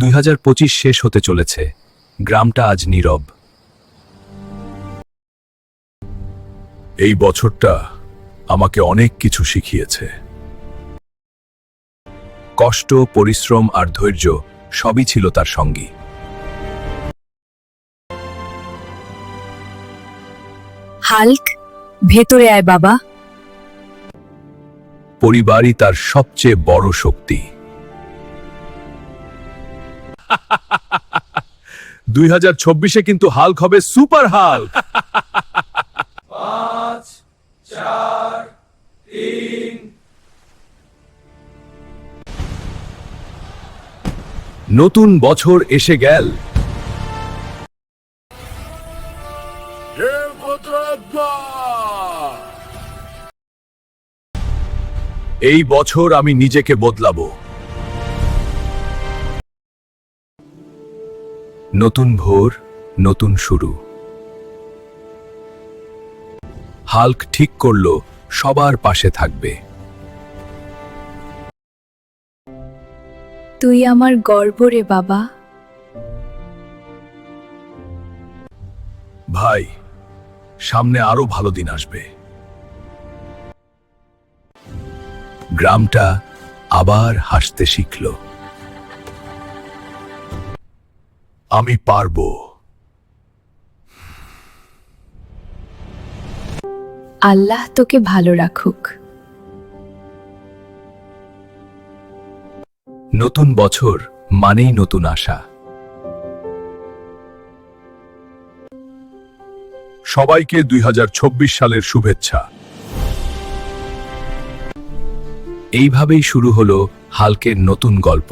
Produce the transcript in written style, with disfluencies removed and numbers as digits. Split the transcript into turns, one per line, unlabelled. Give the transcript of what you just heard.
2025 শেষ হতে চলেছে, গ্রামটা আজ নীরব।
এই বছরটা আমাকে অনেক কিছু শিখিয়েছে।
কষ্ট, পরিশ্রম আর ধৈর্য সবই ছিল তার সঙ্গী।
হাল্ক, ভেতরে আয় বাবা।
পরিবারই তার সবচেয়ে বড় শক্তি।
2026-এ কিন্তু হাল্ক হবে সুপার হাল্ক।
নতুন বছর এসে গেল।
এই বছর আমি নিজেকে বদলাবো।
নতুন ভোর, নতুন শুরু। হাল্ক ঠিক করল সবার পাশে থাকবে।
তুই আমার গর্ব রে বাবা।
ভাই, সামনে আরো ভালো দিন আসবে।
গ্রামটা আবার হাসতে শিখল।
আমি পারবো।
আল্লাহ তোকে ভালো রাখুক।
নতুন বছর মানেই নতুন আশা।
সবাইকে 2026 সালের শুভেচ্ছা।
এইভাবেই শুরু হলো হাল্কের নতুন গল্প।